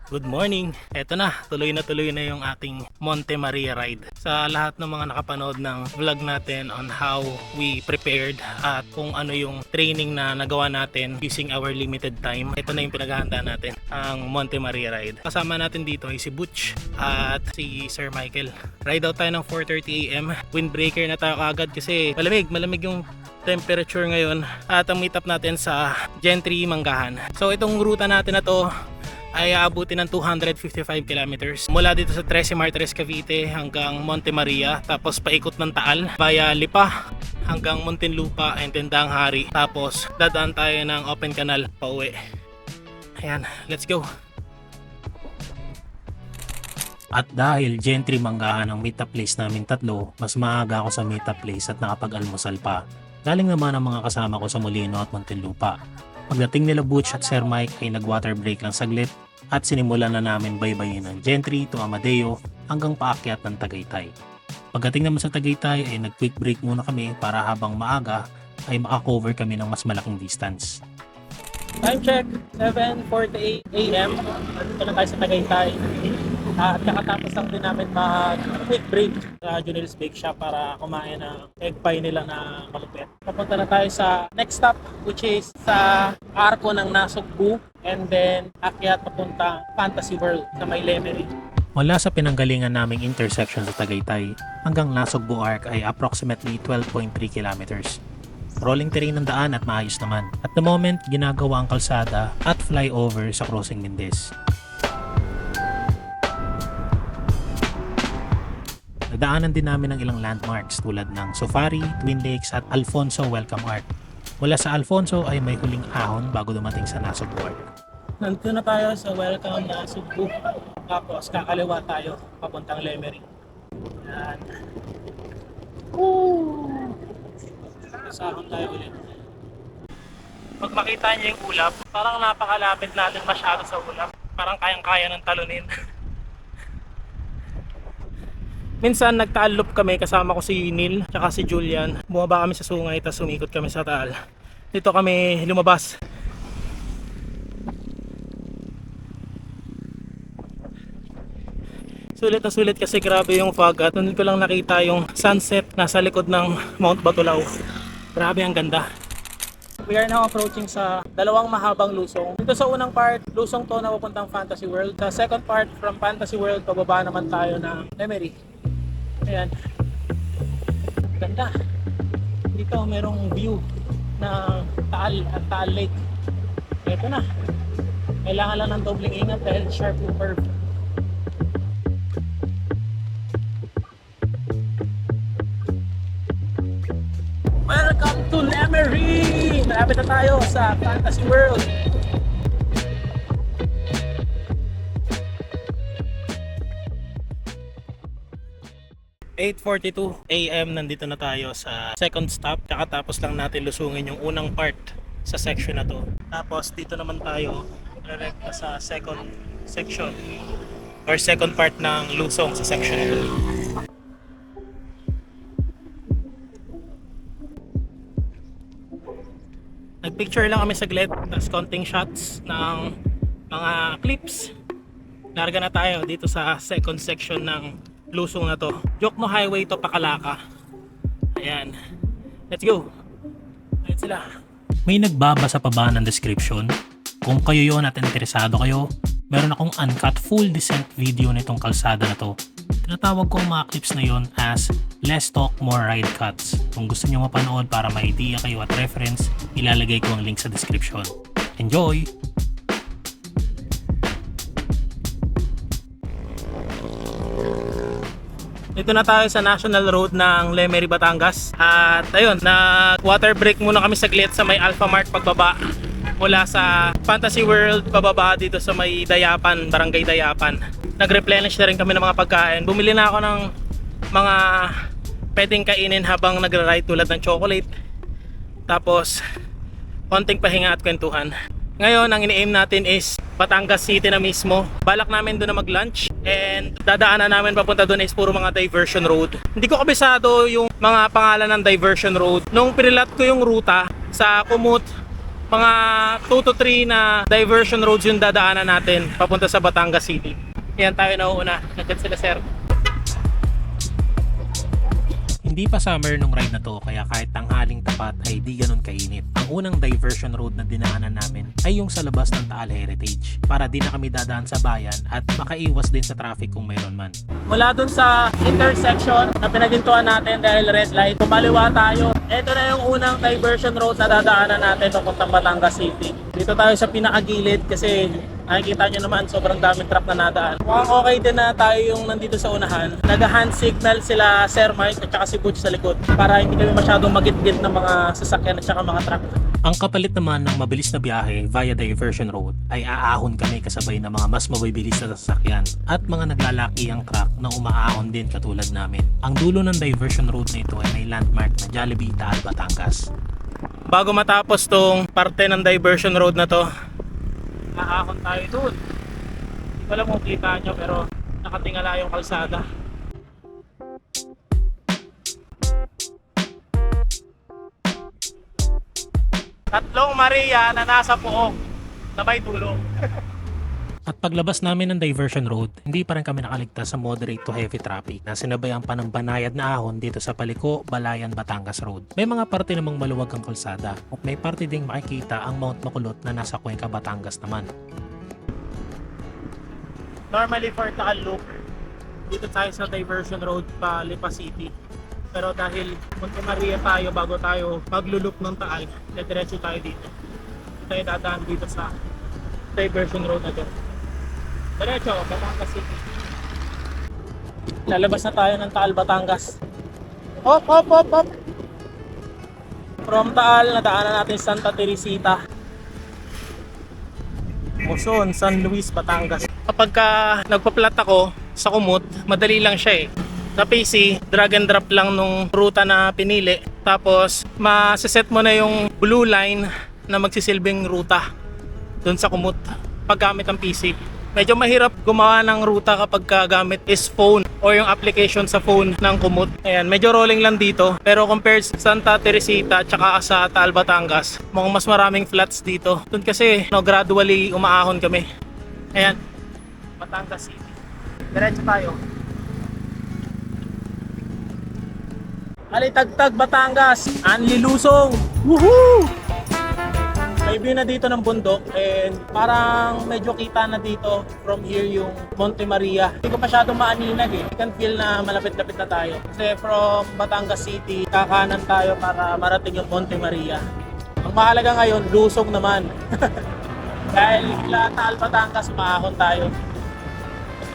Good morning! Eto na tuloy na yung ating Monte Maria ride. Sa lahat ng mga nakapanood ng vlog natin on how we prepared at kung ano yung training na nagawa natin using our limited time, ito na yung pinaghahanda natin, ang Monte Maria ride. Kasama natin dito ay si Butch at si Sir Michael. Ride out tayo ng 4:30 AM. Windbreaker na tayo agad kasi malamig yung temperature ngayon, at ang meet up natin sa Gentry, Manggahan. So itong ruta natin na to ay aabutin ng 255 kilometers mula dito sa 13 Martires, Cavite hanggang Monte Maria, tapos paikot ng Taal via Lipa hanggang Muntinlupa and then Danghari, tapos dadaan tayo ng Open Canal pauwi. Ayan, let's go! At dahil Gentry, Manggahan ang meetup place namin tatlo, mas maaga ako sa meetup place at nakapag-almusal pa. Galing naman ang mga kasama ko sa Molino at Muntinlupa. Pagdating nila Butch at Sir Mike ay nag-water break lang saglit at sinimulan na namin baybayin ng Gentry to Amadeo hanggang paakyat ng Tagaytay. Pagdating naman sa Tagaytay ay nag-quick break muna kami para habang maaga ay makakover kami ng mas malaking distance. Time check, 7:48 AM. Ito na tayo sa Tagaytay. At kakatapos lang din namin mag-quick break sa Junel's Bake Shop para kumain ng egg pie nila na malupit. Papunta na tayo sa next stop, which is sa Arco ng Nasugbu, and then akyat papunta Fantasy World sa May Lemery. Mula sa pinanggalingan naming intersection sa Tagaytay hanggang Nasugbu Arc ay approximately 12.3 kilometers. Rolling terrain ng daan at maayos naman. At the moment, ginagawa ang kalsada at flyover sa Crossing Mindes. Nadaanan din namin ang ilang landmarks tulad ng Sofari, Twin Lakes at Alfonso Welcome Arc. Mula sa Alfonso ay may huling ahon bago dumating sa Nasugbu Arc. Nandito na tayo sa Welcome Nasugbu. Tapos kakaliwa tayo papuntang Lemery. Yan. Kasahon tayo ulit. Pag makita niyo yung ulap, parang napakalapit natin masyado sa ulap. Parang kayang-kaya ng talunin. Minsan nagtaal-loop kami, kasama ko si Neil at si Julian. Bumaba kami sa sungay tapos umikot kami sa Taal. Dito kami lumabas. Sulit na sulit kasi grabe yung fog at nandun ko lang nakita yung sunset nasa likod ng Mount Batulao. Grabe ang ganda. We are now approaching sa dalawang mahabang lusong. Dito sa unang part, lusong to na papuntang Fantasy World. Sa second part, from Fantasy World, pababa naman tayo ng Lemery. Ayan. Ganda. Dito merong view ng Taal at Taal Lake. Ito na. Kailangan lang ng dobling ingat dahil sharp yung curve. Welcome to Lemery! Malapit na tayo sa Fantasy World. (8:42 AM) nandito na tayo sa second stop. Kakatapos lang natin lusungin yung unang part sa section na to. Tapos dito naman tayo direkta sa second section or second part ng lusong sa section na to. Nagpicture lang kami saglit, tapos konting shots ng mga clips. Larga na tayo dito sa second section ng lusong na to. Jokno Highway to Pakalaka. Ayan. Let's go. Ayan sila. May nagbabasa pa ba ng description? Kung kayo yon at interesado kayo, meron akong uncut full descent video nitong kalsada na to. Tinatawag ko ang mga clips na yon as Less Talk More Ride Cuts. Kung gusto nyo mapanood para may idea kayo at reference, ilalagay ko ang link sa description. Enjoy! Dito na tayo sa National Road ng Lemery, Batangas. At ayun, water break muna kami saglit sa may Alpha Mart pagbaba. Mula sa Fantasy World pababa dito sa may Dayapan, Barangay Dayapan. Nag-replenish na rin kami ng mga pagkain. Bumili na ako ng mga pwedeng kainin habang nagra-ride tulad ng chocolate. Tapos konting pahinga at kwentuhan. Ngayon, ang ini-aim natin is Batangas City na mismo. Balak namin doon na mag-lunch and dadaanan namin papunta doon is puro mga diversion road. Hindi ko kabisado yung mga pangalan ng diversion road. Nung pinilat ko yung ruta sa Kumut Mga 2 to 3 na diversion roads yung dadaanan natin papunta sa Batangas City. Yan tayo nauuna. Nandiyan sila sir. Hindi pa summer nung ride na to kaya kahit tanghaling tapat ay di ganun kainit. Ang unang diversion road na dinaanan namin ay yung sa labas ng Taal Heritage para di na kami dadaan sa bayan at makaiwas din sa traffic kung mayroon man. Mula dun sa intersection na pinagintuan natin dahil red light, kumaliwa tayo. Ito na yung unang diversion road na dadaanan natin papuntang Batangas City. Dito tayo sa pinakagilid kasi nakikita nyo naman sobrang daming truck na nadaan. Mukhang okay din na tayo yung nandito sa unahan. Nag-hand signal sila Sir Mike at saka si Butch sa likod para hindi kami masyadong magit-git ng mga sasakyan at saka mga truck. Ang kapalit naman ng mabilis na biyahe via diversion road ay aahon kami kasabay ng mga mas mabibilis na sasakyan at mga naglalakihang truck na umaahon din katulad namin. Ang dulo ng diversion road na ito ay may landmark na Jollibee Taal Batangas. Bago matapos tong parte ng diversion road na to, aahon tayo doon. Hindi ko alam kung kita nyo pero nakatingala yung kalsada. Tatlong Maria na nasa puok na may tulong. At paglabas namin ng diversion road, hindi pa rin kami nakaligtas sa moderate to heavy traffic na sinabayan pa ng banayad na ahon dito sa Paliko, Balayan, Batangas Road. May mga parte namang maluwag ang kalsada at may parte ding makikita ang Mount Makulot na nasa Cuenca, Batangas naman. Normally for Taal Loop, dito tayo sa diversion road pa Lipa City. Pero dahil Monte Maria tayo bago tayo maglulup ng Taal, diretso tayo dito. Tayo dadaan dito sa diversion road na dito. Diretso, Batangas City. Lalabas na tayo ng Taal, Batangas. Hop, hop, hop, hop! From Taal, nadaanan natin Santa Teresita. Quezon, San Luis, Batangas. Kapag nagpa-plot ako sa Kumut, madali lang siya eh. Sa PC, drag and drop lang nung ruta na pinili. Tapos, masaset mo na yung blue line na magsisilbing ruta dun sa Kumut paggamit ang PC. Medyo mahirap gumawa ng ruta kapag gamit is phone o yung application sa phone ng Kumut. Ayan, medyo rolling lang dito. Pero compared sa Santa Teresita tsaka sa Taal, Batangas, mukhang mas maraming flats dito. Dun kasi gradually umaahon kami. Ayan, Batangas City. Diretso tayo. Alitagtag, Batangas, Anlilusong. Woohoo! May view na dito ng bundok and parang medyo kita na dito from here yung Monte Maria. Hindi ko masyadong maaninag eh. You can feel na malapit-lapit na tayo. Kasi from Batangas City, kakanan tayo para marating yung Monte Maria. Ang mahalaga ngayon, lusong naman. Dahil Taal, Batangas, maahon tayo.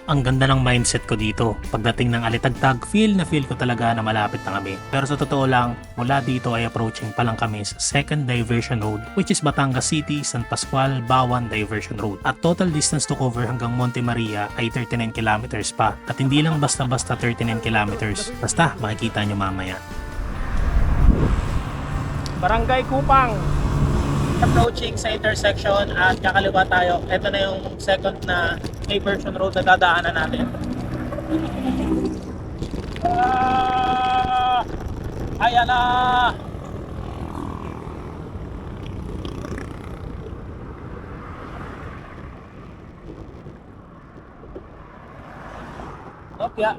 Ang ganda ng mindset ko dito. Pagdating ng Alitagtag, feel ko talaga na malapit na kami. Pero sa totoo lang, mula dito ay approaching pa lang kami sa second diversion road, which is Batangas City, San Pascual, Bawan Diversion Road. At total distance to cover hanggang Monte Maria ay 39 kilometers pa. At hindi lang basta-basta 39 kilometers. Basta, makikita nyo mamaya. Barangay Kupang. Approaching sa intersection at kakaliwa tayo. Ito na yung second na diversion road na dadaanan natin. Ayan na! Opya.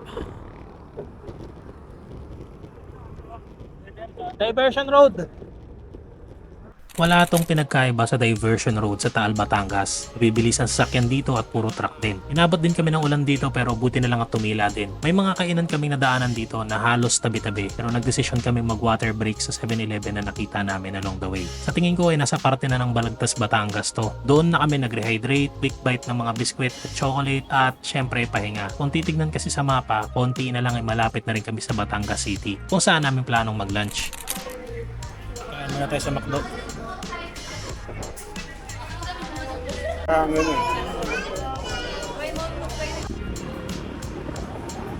Diversion road. Wala tong pinagkaiba sa diversion road sa Taal, Batangas. Bibilis ang sasakyan dito at puro truck din. Inabot din kami ng ulan dito pero buti na lang at tumila din. May mga kainan kaming nadaanan dito na halos tabi-tabi pero nagdesisyon kami mag-water break sa 7-Eleven na nakita namin along the way. Sa tingin ko ay nasa parte na ng Balagtas, Batangas to. Doon na kami nag-rehydrate, quick bite ng mga biskwit at chocolate at syempre pahinga. Kung titignan kasi sa mapa, konti na lang ay malapit na rin kami sa Batangas City kung saan namin planong mag-lunch. Kain muna tayo sa McDo.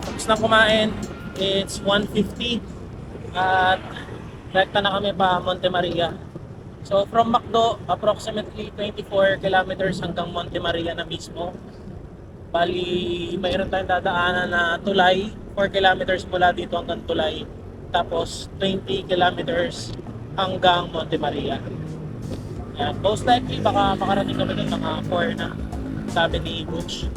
Tapos na kumain, it's 1:50 at rekta na kami pa Monte Maria. So from McDo, approximately 24 kilometers hanggang Monte Maria na mismo. Bali, mayroon tayong dadaanan na tulay, 4 kilometers mula dito hanggang tulay. Tapos 20 kilometers hanggang Monte Maria. Yeah, most likely baka makarating kami dun mga 4 na, sabi ni Butch.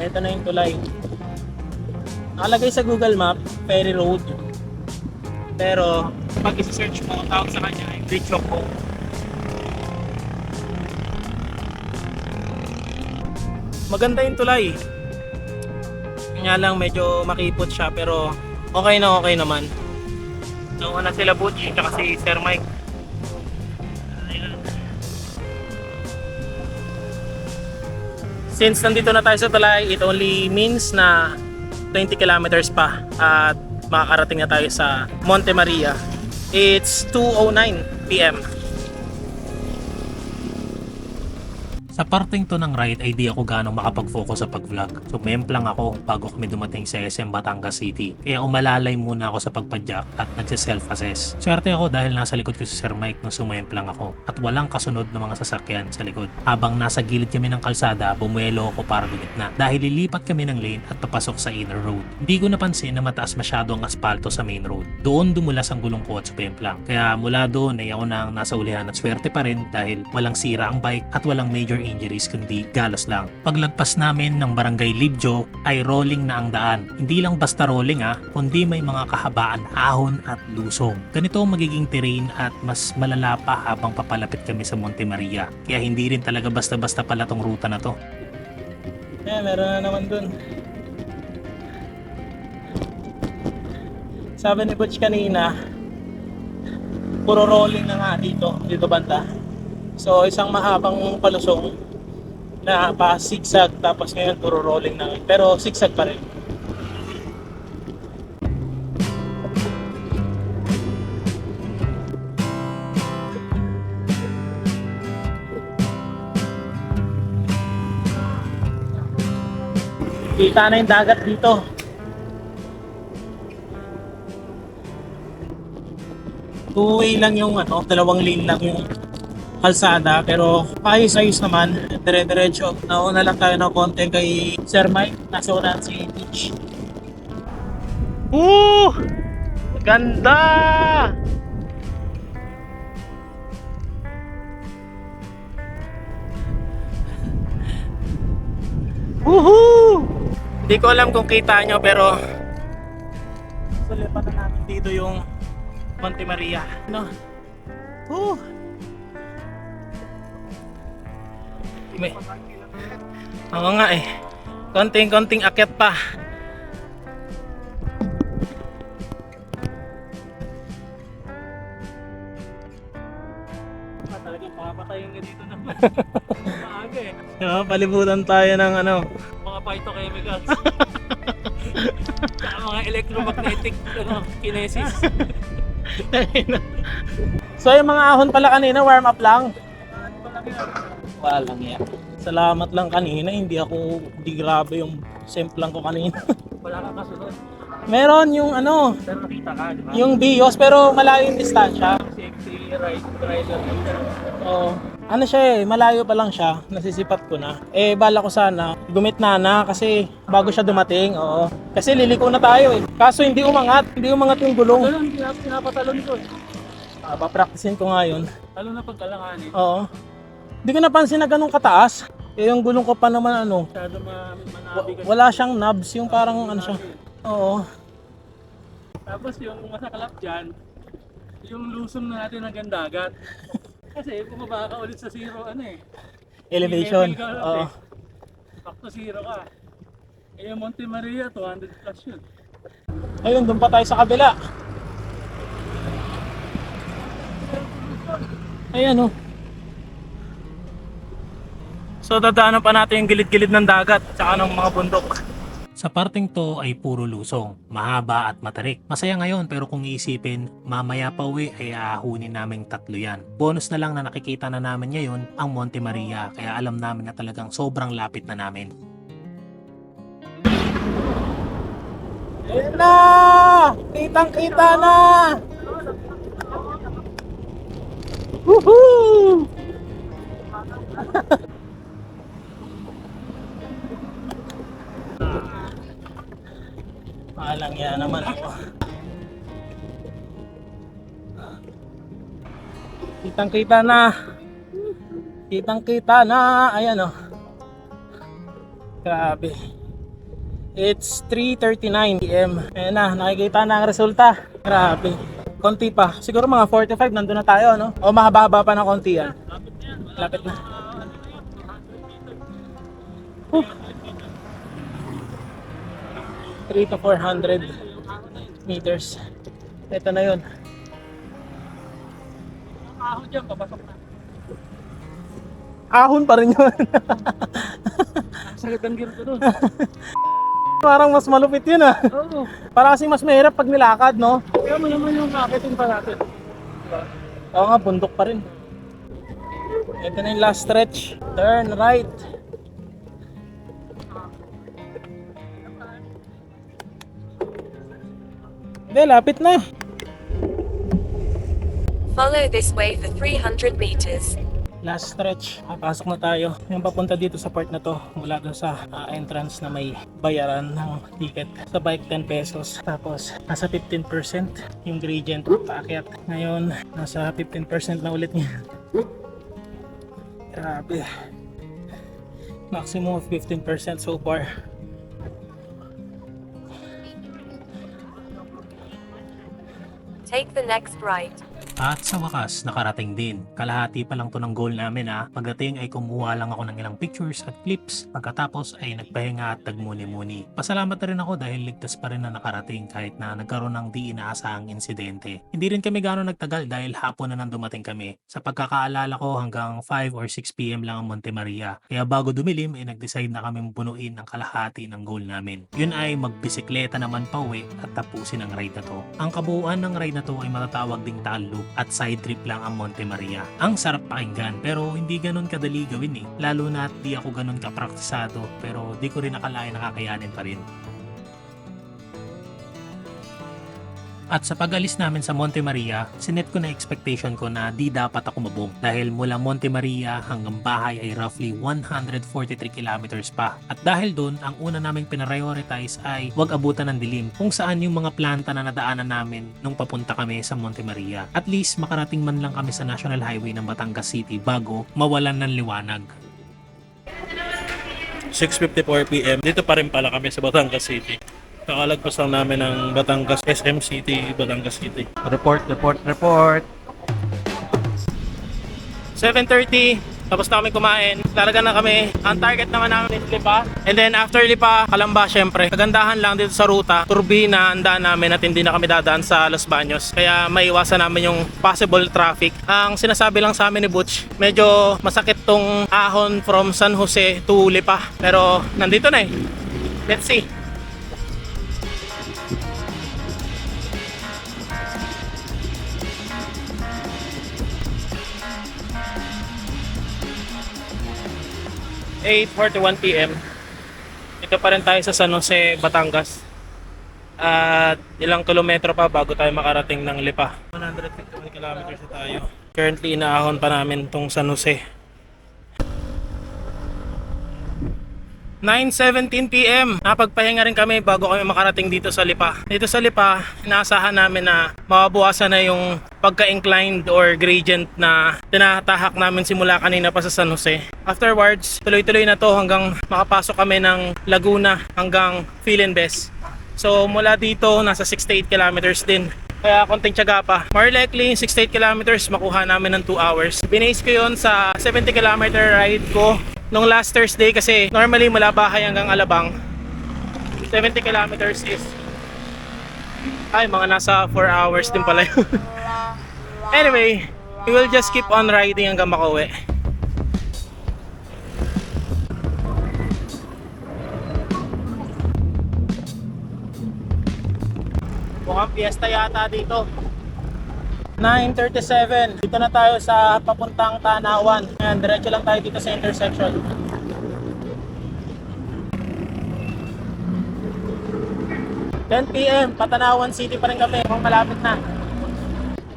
Ito na yung tulay. Nakalagay sa Google Map, Ferry Road. Pero pag i-search mo, tawag sa kanya ay Bridge of Hope. Maganda yung tulay. Kanya lang medyo makipot siya pero okay naman. Nauna sila Butch at si Sir Mike. Ayan. Since nandito na tayo sa tulay, it only means na 20 kilometers pa at makakarating na tayo sa Monte Maria. It's 2:09 PM. Sa parting to ng ride ay di ako ganong makapag-focus sa pag-vlog. Sumemplang ako bago kami dumating sa SM Batangas City. Kaya umalalay muna ako sa pagpadyak at nagsiself-assess. Swerte ako dahil nasa likod ko si Sir Mike nung sumemplang ako at walang kasunod na mga sasakyan sa likod. Habang nasa gilid kami ng kalsada, bumuelo ako para dumikna dahil lilipat kami ng lane at papasok sa inner road. Hindi ko napansin na mataas masyado ang asfalto sa main road. Doon dumulas ang gulong ko at sumemplang. Kaya mula doon ay ako nang nasa ulihan at swerte pa rin dahil walang sira ang bike at walang major injuries kundi galos lang. Paglagpas namin ng barangay Libjo ay rolling na ang daan. Hindi lang basta rolling kundi may mga kahabaan, ahon at lusong. Ganito ang magiging terrain at mas malala pa habang papalapit kami sa Monte Maria. Kaya hindi rin talaga basta-basta pala tong ruta na to. Meron na naman dun. Sabi ni Butch kanina, puro rolling na nga dito banda. So isang mahabang palusong na pa zigzag tapos ngayon puro rolling na pero zigzag pa rin. Kita na yung dagat dito. Two-way lang yung dalawang lane lang yung kalsada pero ayos-ayos naman, dire-diretso. Nauna lang tayo ng konti kay Sir Mike, nasa unahan si Beach. Ganda! Woohoo! Hindi ko alam kung kita nyo pero sulipan na namin dito yung Monte Maria. Oo nga konting akyat pa. Talagang papatayin nga dito naman. Maaga palibutan tayo ng Mga phytochemicals. Mga electromagnetic kinesis. So yung mga ahon pala kanina warm up lang. Walang yan. Salamat lang kanina, hindi grabe yung semplang ko kanina. Wala kang kasunod. Meron yung Pero nakita ka, di ba? yung BIOS pero malayo yung distansya. Safety rider. Oo. Malayo pa lang siya, nasisipat ko na. Bala ko sana, gumitna kasi bago siya dumating, oo. Kasi liliko na tayo Kaso hindi umangat yung gulong. Ganun, pinapatalon ko. Papracticein ko nga yun. Lalo na pagkalanganin. Oo. Hindi ko napansin na ganun kataas. Yung gulong ko pa naman Masyado manabi kasi. wala siyang knobs, yung parang siya. Oo. Tapos yung masakalap dyan, yung lusong natin hanggang dagat. Kasi bumaba ka ulit sa zero, Elevation. level ka ulit Oo. Back to zero ka. Yung Monte Maria, 200 plus yun. Ayun, doon pa tayo sa kabila. Ayan So dadaanan pa natin yung gilid-gilid ng dagat at saka ng mga bundok. Sa parting to ay puro lusong, mahaba at matarik. Masaya ngayon pero kung iisipin, mamaya pa uwi ay aahunin naming 3 yan. Bonus na lang na nakikita na namin ngayon ang Monte Maria kaya alam namin na talagang sobrang lapit na namin. Ayan na! Kitang-kita na! Woohoo! Alang yan naman ako. Kitang-kita na. Kitang-kita na. Ayan oh. Grabe. It's 3:39 PM. Ayan na, nakikita na ang resulta. Grabe. Konti pa. Siguro mga 45 nandun na tayo, no? O mahaba pa ng konti yan. Lapit na. Whew. 3 to 400 meters. Ito na yun. Ahon dyan, papasok na. Ahon pa rin yun. Ang sakit ang gear ko doon. Parang mas malupit yun ah. Oo. Parang kasi mas mahirap pag nilakad, no? Kaya mo naman yung akitin pa natin. Oo nga, bundok pa rin. Ito na yung last stretch. Turn right. Hindi, lapit na. Follow this way for 300 meters. Last stretch. Pasok na tayo. Yung papunta dito sa part na to, mula doon sa entrance na may bayaran ng ticket. Sa bike 10 pesos. Tapos nasa 15% yung gradient paakyat. Ngayon nasa 15% na ulit niya. Grabe. Maximum of 15% so far. Take the next right. At sa wakas, nakarating din. Kalahati pa lang to ng goal namin Pagdating ay kumuha lang ako ng ilang pictures at clips. Pagkatapos ay nagpahinga at nagmuni-muni. Pasalamat na rin ako dahil ligtas pa rin na nakarating kahit na nagkaroon ng di inaasahang insidente. Hindi rin kami gano'ng nagtagal dahil hapon na nang dumating kami. Sa pagkakaalala ko hanggang 5 or 6 PM lang ang Monte Maria. Kaya bago dumilim ay nag-decide na kami punuin ang kalahati ng goal namin. Yun ay magbisikleta naman pauwi at tapusin ang ride na to. Ang kabuuan ng ride na to ay matatawag ding talo at side trip lang ang Monte Maria. Ang sarap pakinggan pero hindi ganun kadali gawin lalo na at di ako ganun kapraktisado pero di ko rin akalain nakakayanin pa rin. At sa pag-alis namin sa Monte Maria, sinet ko na expectation ko na di dapat ako mabong dahil mula Monte Maria hanggang bahay ay roughly 143 kilometers pa. At dahil doon, ang una naming pinarioritize ay wag abutan ng dilim kung saan yung mga planta na nadaanan namin nung papunta kami sa Monte Maria. At least makarating man lang kami sa National Highway ng Batangas City bago mawalan ng liwanag. 6:54 PM. Dito pa rin pala kami sa Batangas City. Nakalagpas lang namin ng Batangas SM City, Batangas City. Report. 7:30, tapos na kami kumain. Lalagan na kami. Ang target naman namin is Lipa. And then after Lipa, Calamba syempre. Kagandahan lang dito sa ruta, turbina ang daan namin at hindi na kami dadaan sa Los Baños. Kaya maiwasan namin yung possible traffic. Ang sinasabi lang sa amin ni Butch, medyo masakit tong ahon from San Jose to Lipa. Pero nandito na Let's see. (8:41 PM). Ito pa rin tayo sa San Jose, Batangas. At ilang kilometro pa bago tayo makarating ng Lipa. 151 kilometers na tayo. Currently inaahon pa namin tong San Jose. 9:17 PM. Napagpahinga rin kami bago kami makarating dito sa Lipa. Dito sa Lipa, inaasahan namin na mababawasan na yung pagka-inclined or gradient na tinatahak namin simula kanina pa sa San Jose. Afterwards, tuloy-tuloy na to hanggang makapasok kami ng Laguna hanggang Philinbes. So mula dito, nasa 68 kilometers din. Kaya konting tiyaga pa. More likely, 68 kilometers makuha namin ng 2 hours. Binase ko yun sa 70 kilometer ride ko nung last Thursday kasi normally mula bahay hanggang Alabang 70 kilometers is mga nasa 4 hours din pala yun. Anyway, we will just keep on riding hanggang makauwi. Mukhang fiesta yata dito. 9:37. Dito na tayo sa papuntang Tanawan. Ayan, diretso lang tayo dito sa intersection. (10 PM), Patanawan City pa rin kami. Kung malapit na.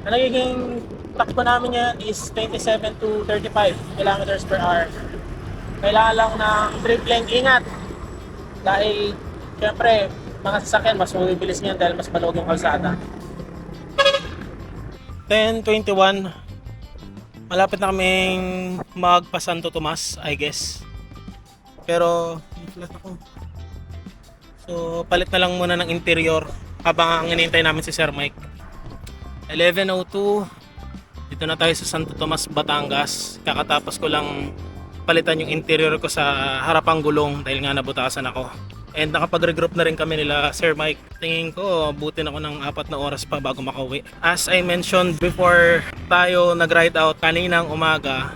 Ang nagiging takbo namin yan is 27 to 35 kilometers per hour. Kailangan lang ng tripling ingat. Dahil, syempre, mga sasakyan, mas mabibilis ngayon dahil mas maluwag yung kalsada. 10:21. Malapit na kaming magpa Santo Tomas, I guess. Pero flat ako. So palit na lang muna ng interior habang ang hinihintay namin si Sir Mike. 11:02. Dito na tayo sa Santo Tomas, Batangas. Kakatapos ko lang palitan yung interior ko sa harapang gulong dahil nga nabutasan ako. And nakapag-regroup na rin kami nila Sir Mike. Tingin ko butin ako ng 4 na oras pa bago makauwi. As I mentioned before tayo nag-ride out kaninang umaga,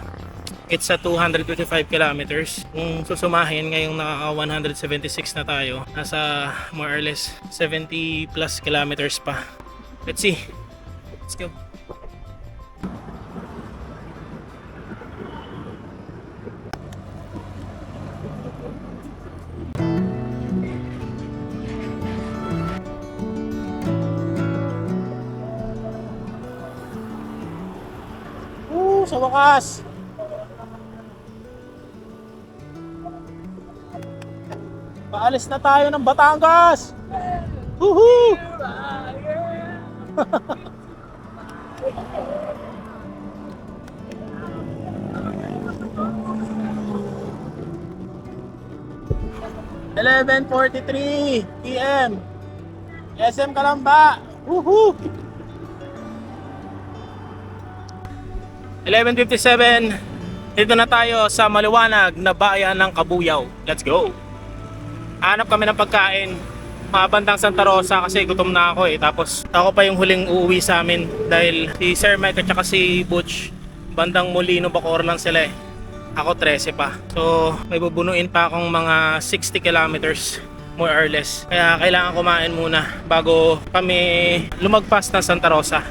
it's a 255 kilometers. Kung susumahin ngayong naka 176 na tayo, nasa more or less 70 plus kilometers pa. Let's see. Let's go. Sa wakas! Paalis na tayo ng Batangas! Woohoo! (11:43 PM) SM Calamba! Woohoo! 11:57. Dito na tayo sa maliwanag na bayan ng Kabuyaw. Let's go! Hanap kami ng pagkain mga bandang Santa Rosa kasi gutom na ako eh. Tapos ako pa yung huling uuwi sa amin dahil si Sir Mike at saka si Butch bandang Molino, Bacoor lang sila eh. Ako 13 pa. So may bubunuin pa akong mga 60 kilometers more or less. Kaya kailangan kumain muna bago kami lumagpas ng Santa Rosa.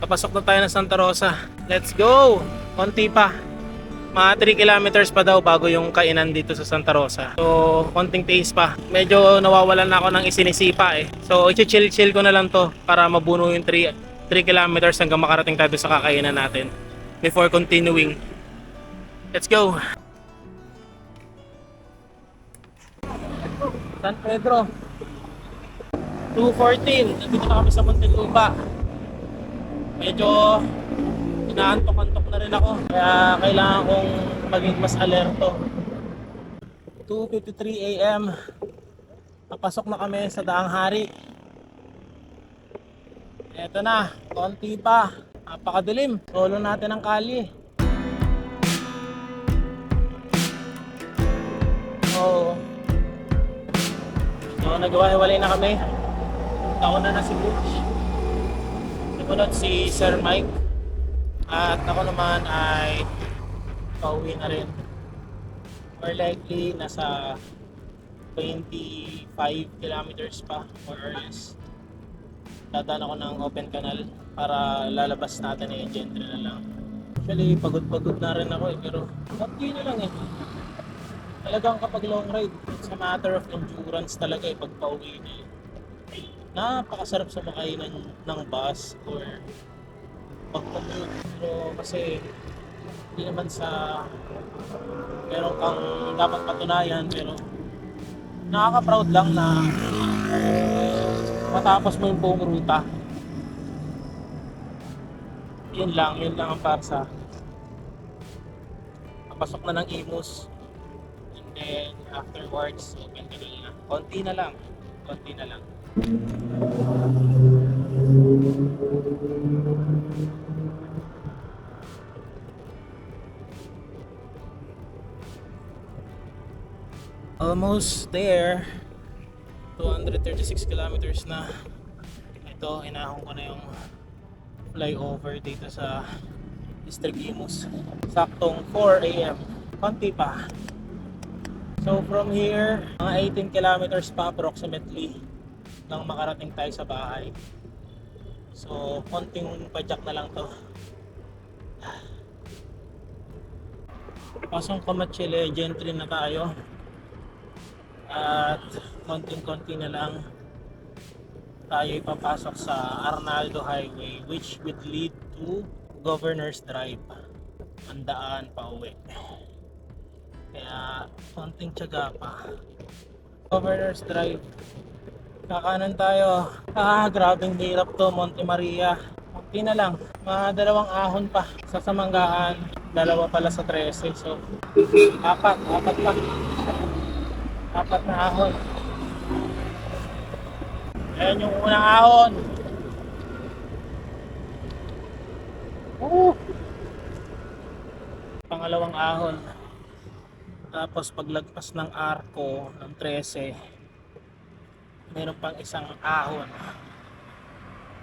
Papasok na tayo ng Santa Rosa. Let's go! Konti pa. Mga 3 kilometers pa daw bago yung kainan dito sa Santa Rosa. So, konting pace pa. Medyo nawawalan na ako ng isinisipa eh. So, i-chill ko na lang to para mabuno yung 3 kilometers hanggang makarating tayo sa kakainan natin before continuing. Let's go! San Pedro 2:14. Nandito na kami sa Muntinlupa. Medyo inaantok-antok na rin ako kaya kailangan kong maging mas alerto. 2:53 AM. Napasok na kami sa Daang Hari. Eto na, konti pa. Napakadilim. Solo natin ang kali. So nagawa-hiwalay na kami. Nauna na si Butch. Sumunod si Sir Mike. At ako naman ay pauwi na rin. More likely nasa 25 kilometers pa more or less. Dadaan ako ng open canal para lalabas natin eh, gentry na lang. Actually pagod na rin ako eh, pero konti na lang eh. Talagang kapag long ride, it's a matter of endurance talaga eh, pag pauwi na eh. Napakasarap sumakay ng bus or pag-commute. Pero kasi hindi naman sa meron kang dapat patunayan, pero nakaka-proud lang na matapos mo yung buong ruta. Yun lang ang parsa. Papasok na ng Imus. And then afterwards, open ka na. Konti na lang. Almost there. 236 kilometers na. Ito, inahon ko na yung flyover dito sa District Imus. Saktong 4 AM. Konti pa. So from here, mga 18 kilometers pa approximately nang makarating tayo sa bahay. So konting padyak na lang to. Pasong Kamachile, gentry na tayo. At konting-konti na lang tayo ipapasok sa Arnaldo Highway, which would lead to Governor's Drive. Ang daan pa uwi. Kaya konting tiyaga pa. Governor's Drive. Kakanan tayo. Grabing hirap to, Monte Maria. Kunti na lang. Mga 2 ahon pa. Sa Samanggaan, 2 pala sa 13. So, 4 pa. 4 na ahon. Ayan yung unang ahon. Pangalawang ahon. Tapos paglagpas ng arko ng 13, meron pang isang ahon.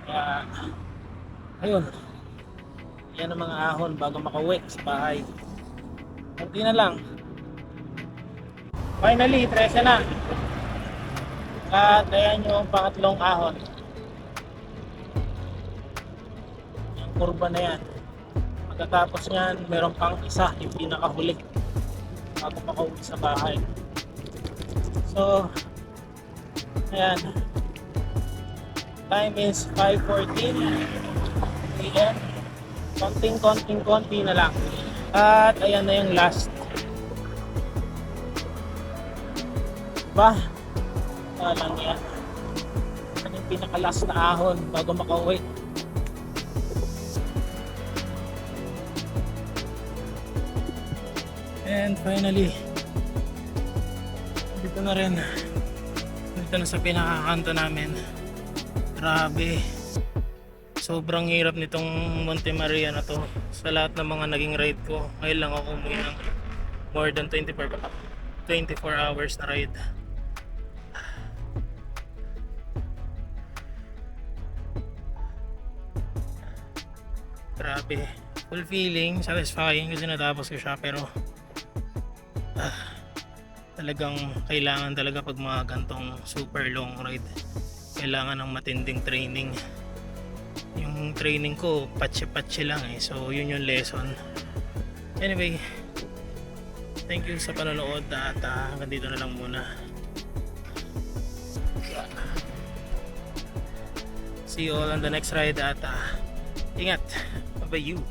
Kaya, ayun. Yan ang mga ahon bago makauwi sa bahay. Kunti na lang. Finally, 13 na. At ayan yung pangatlong ahon. Yung kurba na yan. Pagkatapos nyan, meron pang isa, yung pinakahuli bago makauwi sa bahay. So, ayan. Time is 5:14 PM. Konting-konti na lang. At ayan na yung last. Diba? Lang yan. Yan yung pinaka-last na ahon bago makauwi. And finally, dito na rin. Dito na sa pinakakanto namin. Grabe. Sobrang hirap nitong Monte Maria na to. Sa lahat ng mga naging ride ko, ngayon lang ako umuwi ng more than 24 hours na ride. Grabe. Fulfilling, satisfying kasi natapos ko siya, pero talagang kailangan talaga pag mga gantong super long ride, kailangan ng matinding training. Yung training ko patsi-patsi lang so yun yung lesson. Anyway, thank you sa panonood at hanggang dito na lang muna. See you all on the next ride at ingat. Bye bye you.